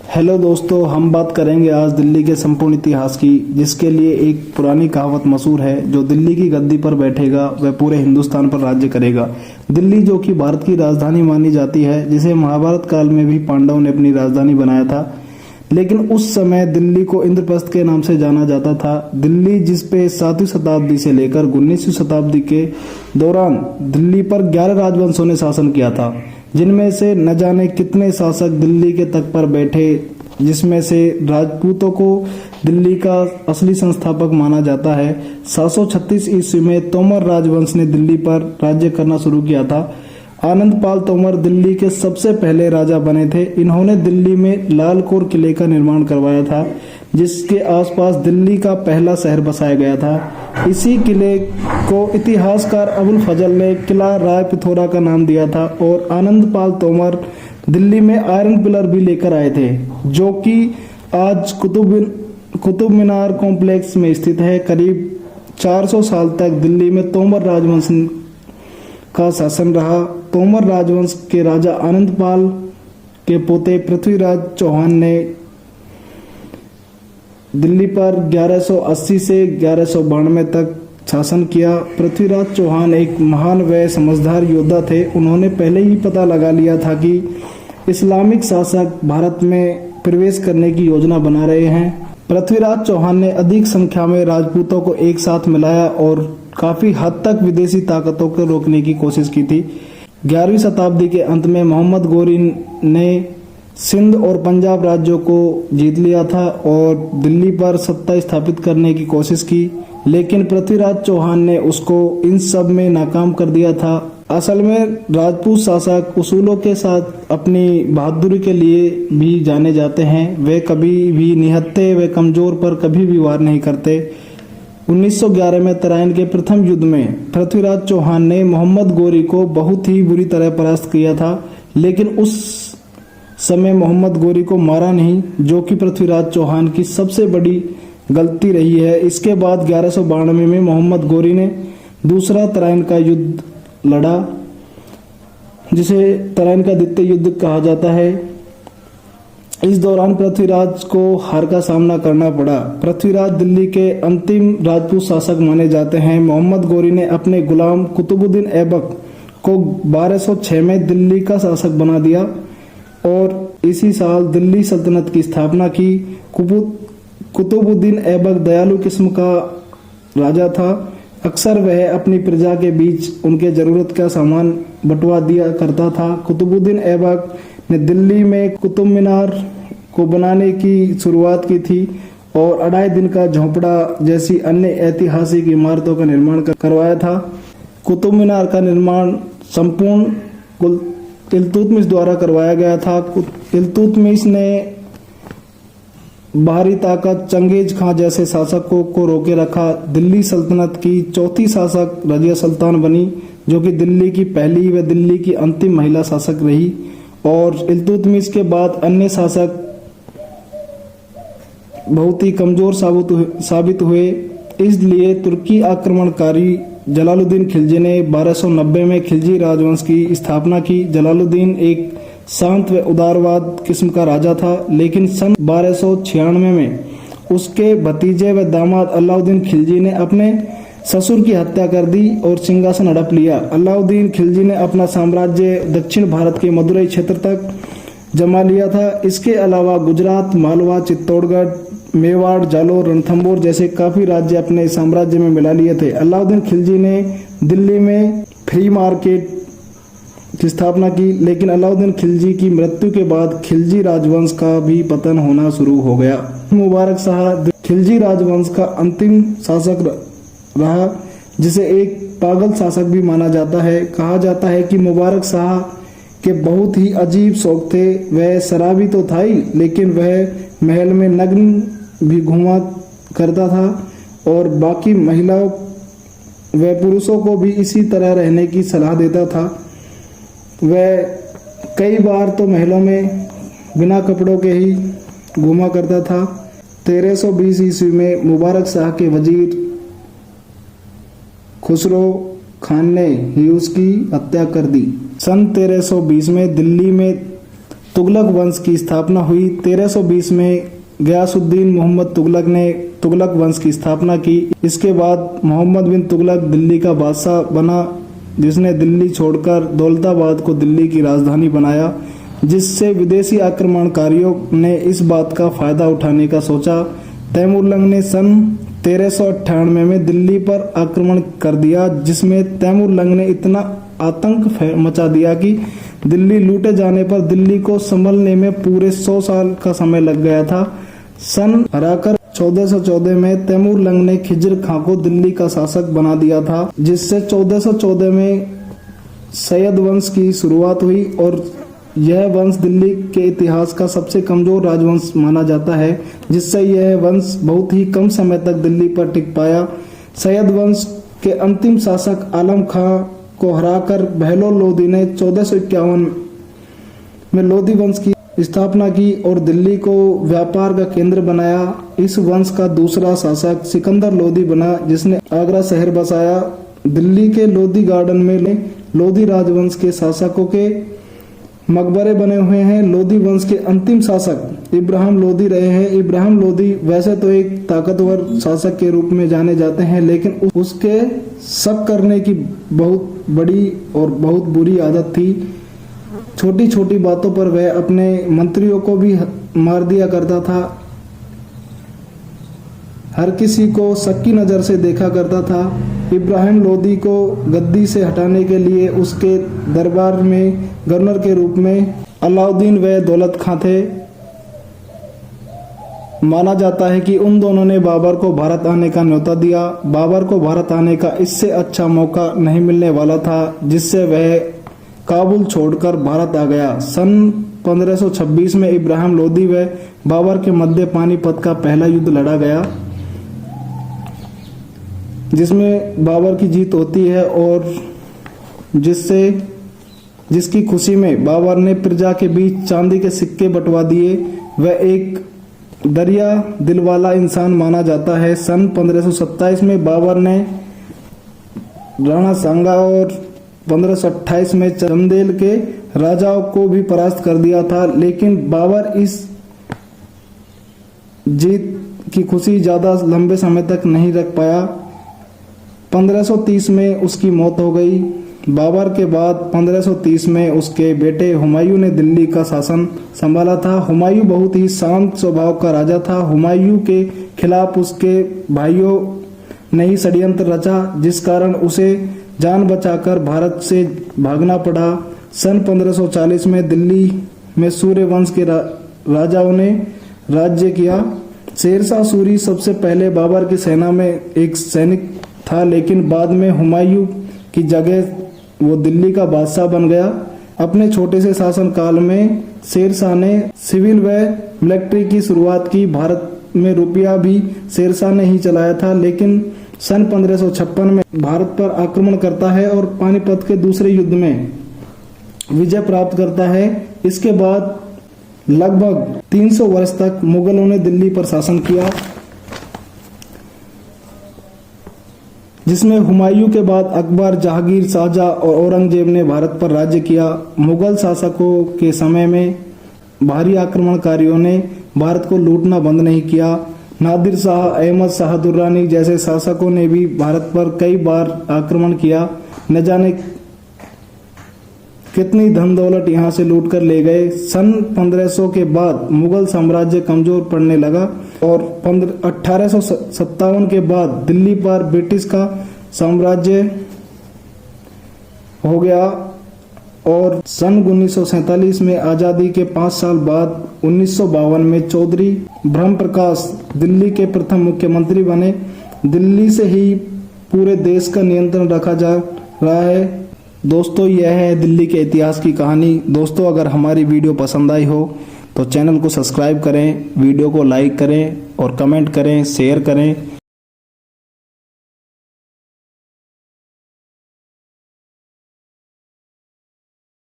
Hello दोस्तों, हम बात करेंगे आज दिल्ली के संपूर्ण इतिहास की, जिसके लिए एक पुरानी कहावत मशहूर है, जो दिल्ली की गद्दी पर बैठेगा वह पूरे हिंदुस्तान पर राज्य करेगा। दिल्ली जो कि भारत की राजधानी मानी जाती है, जिसे महाभारत काल में भी पांडवों ने अपनी राजधानी बनाया था, लेकिन उस समय दिल्ली को इंद्रप्रस्थ के नाम से जाना जाता था। दिल्ली जिस पे 7वीं शताब्दी से लेकर 19वीं शताब्दी के दौरान दिल्ली पर 11 राजवंशों ने शासन किया था, जिनमें से न जाने कितने शासक दिल्ली के तख्त पर बैठे, जिसमें से राजपूतों को दिल्ली का असली संस्थापक माना जाता है। 736 ईस्वी में तोमर राजवंश ने दिल्ली पर राज्य करना शुरू किया था। आनंदपाल तोमर दिल्ली के सबसे पहले राजा बने थे। इन्होंने दिल्ली में लाल कोर किले का निर्माण करवाया था, जिसके आसपास दिल्ली का पहला शहर बसाया गया था। इसी किले को इतिहासकार अबुल फजल ने किला राय पिथौरा का नाम दिया था। और आनंदपाल तोमर दिल्ली में आयरन पिलर भी लेकर आए थे, जो कि आज कुतुब मीनार कॉम्प्लेक्स में स्थित है। करीब 400 साल तक दिल्ली में तोमर राजवंश का शासन रहा। तोमर राजवंश के राजा आनंदपाल के पोते पृथ्वीराज चौहान ने दिल्ली पर 1180 से 1192 तक शासन किया। पृथ्वीराज चौहान एक महान व समझदार योद्धा थे। उन्होंने पहले ही पता लगा लिया था कि इस्लामिक शासक भारत में प्रवेश करने की योजना बना रहे हैं। पृथ्वीराज चौहान ने अधिक संख्या में राजपूतों को एक साथ मिलाया और काफी हद तक विदेशी ताकतों को रोकने की कोशिश की थी। 11वीं शताब्दी के अंत में मोहम्मद गोरी ने सिंध और पंजाब राज्यों को जीत लिया था और दिल्ली पर सत्ता स्थापित करने की कोशिश की, लेकिन पृथ्वीराज चौहान ने उसको इन सब में नाकाम कर दिया था। असल में राजपूत शासक उसूलों के साथ अपनी बहादुरी के लिए भी जाने जाते हैं। वे कभी भी निहत्थे व कमजोर पर कभी भी वार नहीं करते। 1911 में तराइन के प्रथम युद्ध में पृथ्वीराज चौहान ने मोहम्मद गोरी को बहुत ही बुरी तरह परास्त किया था, लेकिन उस समय मोहम्मद गोरी को मारा नहीं, जो कि पृथ्वीराज चौहान की सबसे बड़ी गलती रही है। इसके बाद 1192 में मोहम्मद गोरी ने दूसरा तराइन का युद्ध लड़ा, जिसे तराइन का द्वितीय युद्ध कहा जाता है। इस दौरान पृथ्वीराज को हार का सामना करना पड़ा। पृथ्वीराज दिल्ली के अंतिम राजपूत शासक माने जाते हैं। मोहम्मद गोरी ने अपने गुलाम कुतुबुद्दीन ऐबक को 1206 में दिल्ली का शासक बना दिया और इसी साल दिल्ली सल्तनत की स्थापना की। कुतुबुद्दीन ऐबक दयालु किस्म का राजा था। अक्सर वह अपनी प्रजा के बीच उनके जरूरत का सामान बंटवा दिया करता था। कुतुबुद्दीन ऐबक ने दिल्ली में कुतुब मीनार को बनाने की शुरुआत की थी और 2.5 दिन का झोंपड़ा जैसी अन्य ऐतिहासिक इमारतों का निर्माण करवाया था। कुतुब मीनार का निर्माण संपूर्ण इल्तुतमिश द्वारा करवाया गया था। इल्तुतमिश ने बाहरी ताकत चंगेज खां जैसे शासकों को रोके रखा। दिल्ली सल्तनत की चौथी शासक रजिया सुल्तान बनी, जो कि दिल्ली की पहली व दिल्ली की अंतिम महिला शासक रही। और इल्तुतमिश के बाद अन्य शासक बहुत ही कमजोर साबित हुए। इसलिए तुर्की आक्रमणकारी जलालुद्दीन खिलजी ने 1290 में खिलजी राजवंश की स्थापना की। जलालुद्दीन एक शांत व उदारवाद किस्म का राजा था, लेकिन सन 1296 में उसके भतीजे व दामाद अलाउद्दीन खिलजी ने अपने ससुर की हत्या कर दी और सिंहासन हड़प लिया। अलाउद्दीन खिलजी ने अपना साम्राज्य दक्षिण भारत के मदुरई क्षेत्र तक जमा लिया था। इसके अलावा गुजरात, मालवा, चित्तौड़गढ़, मेवाड़, जालोर, रणथंभौर जैसे काफी राज्य अपने साम्राज्य में मिला लिए थे। अलाउद्दीन खिलजी ने दिल्ली में फ्री मार्केट की स्थापना की, लेकिन अलाउद्दीन खिलजी की मृत्यु के बाद खिलजी राजवंश का भी पतन होना शुरू हो गया। मुबारक शाह खिलजी राजवंश का अंतिम शासक रहा, जिसे एक पागल शासक भी माना जाता है। कहा जाता है कि मुबारक शाह के बहुत ही अजीब शौक थे। वह शराबी तो था ही, लेकिन वह महल में नग्न भी घूमा करता था और बाकी महिलाओं व पुरुषों को भी इसी तरह रहने की सलाह देता था। वह कई बार तो महलों में बिना कपड़ों के ही घूमा करता था। 1320 ईस्वी में मुबारक शाह के वजीर खुसरो खान ने ही उसकी हत्या कर दी। सन 1320 में दिल्ली में तुगलक वंश की स्थापना हुई। 1320 में गयासुद्दीन मोहम्मद तुगलक ने तुगलक वंश की स्थापना की। इसके बाद मोहम्मद बिन तुगलक दिल्ली का बादशाह बना, जिसने दिल्ली छोड़कर दौलताबाद को दिल्ली की राजधानी बनाया, जिससे विदेशी आक्रमणकारियों ने इस बात का फायदा उठाने का सोचा। तैमूरलंग ने सन 1398 में दिल्ली पर आक्रमण कर दिया, जिसमें तैमूरलंग ने इतना आतंक मचा दिया कि दिल्ली लूटे जाने पर दिल्ली को संभलने में पूरे 100 साल का समय लग गया था। सन हराकर 1414 में तैमूरलंग ने खिज्र खां को दिल्ली का शासक बना दिया था, जिससे 1414 में सैयद वंश की शुरुआत हुई और यह वंश दिल्ली के इतिहास का सबसे कमजोर राजवंश माना जाता है, जिससे यह वंश बहुत ही कम समय तक दिल्ली पर टिक पाया। सैयद वंश के अंतिम शासक आलम खां को हराकर बहलोल लोदी ने 1451 में लोदी वंश की स्थापना की और दिल्ली को व्यापार का केंद्र बनाया। इस वंश का दूसरा शासक सिकंदर लोदी बना, जिसने आगरा शहर बसाया। दिल्ली के लोदी गार्डन में लोदी राजवंश के शासकों के मकबरे बने हुए हैं। लोदी वंश के अंतिम शासक इब्राहिम लोदी रहे हैं। इब्राहिम लोदी वैसे तो एक ताकतवर शासक के रूप में जाने जाते हैं, लेकिन उसके शक करने की बहुत बड़ी और बहुत बुरी आदत थी। छोटी छोटी बातों पर वह अपने मंत्रियों को भी मार दिया करता था। हर किसी को शक की नज़र से देखा करता था। इब्राहिम लोदी को गद्दी से हटाने के लिए उसके दरबार में गवर्नर के रूप में अलाउद्दीन व दौलत खां थे। माना जाता है कि उन दोनों ने बाबर को भारत आने का न्योता दिया। बाबर को भारत आने का इससे अच्छा मौका नहीं मिलने वाला था, जिससे वह काबुल छोड़कर भारत आ गया। सन 1526 में इब्राहिम लोदी व बाबर के मध्य पानीपत का पहला युद्ध लड़ा गया, जिसमें बाबर की जीत होती है और जिसकी खुशी में बाबर ने प्रजा के बीच चांदी के सिक्के बंटवा दिए। वह एक दरिया दिल वाला इंसान माना जाता है। सन 1527 में बाबर ने राणा सांगा और 1528 में चंदेल के राजाओं को भी परास्त कर दिया था, लेकिन बाबर इस जीत की खुशी ज्यादा लंबे समय तक नहीं रख पाया। 1530 में उसकी मौत हो गई। बाबर के बाद 1530 में उसके बेटे हुमायूं ने दिल्ली का शासन संभाला था। हुमायूं बहुत ही शांत स्वभाव का राजा था। हुमायूं के खिलाफ उसके भाइयों ने ही षड्यंत्र रचा, जिस कारण उसे जान बचाकर भारत से भागना पड़ा। सन 1540 में दिल्ली में सूर्य वंश के राजाओं ने राज्य किया। शेरशाह सूरी सबसे पहले बाबर की सेना में एक सैनिक था, लेकिन बाद में हुमायूं की जगह वो दिल्ली का बादशाह बन गया। अपने छोटे से शासन काल में शेरशाह ने सिविल व मिलिट्री की शुरुआत की। भारत में रुपया भी शेरशाह ने ही चलाया था, लेकिन सन 1556 में भारत पर आक्रमण करता है और पानीपत के दूसरे युद्ध में विजय प्राप्त करता है। इसके बाद लगभग 300 वर्ष तक मुगलों ने दिल्ली पर शासन किया, जिसमें हुमायूं के बाद अकबर, जहांगीर, शाहजहां और औरंगजेब ने भारत पर राज्य किया। मुगल शासकों के समय में भारी आक्रमणकारियों ने भारत को लूटना बंद नहीं किया। नादिर शाह, अहमद शाह दुर्रानी जैसे शासकों ने भी भारत पर कई बार आक्रमण किया। न जाने कितनी धन दौलत यहाँ से लूट कर ले गए। सन 1500 के बाद मुगल साम्राज्य कमजोर पड़ने लगा और 1857 के बाद दिल्ली पर ब्रिटिश का साम्राज्य हो गया और सन 1947 में आज़ादी के 5 साल बाद 1952 में चौधरी ब्रह्म प्रकाश दिल्ली के प्रथम मुख्यमंत्री बने। दिल्ली से ही पूरे देश का नियंत्रण रखा जा रहा है। दोस्तों, यह है दिल्ली के इतिहास की कहानी। दोस्तों, अगर हमारी वीडियो पसंद आई हो तो चैनल को सब्सक्राइब करें, वीडियो को लाइक करें और कमेंट करें, शेयर करें।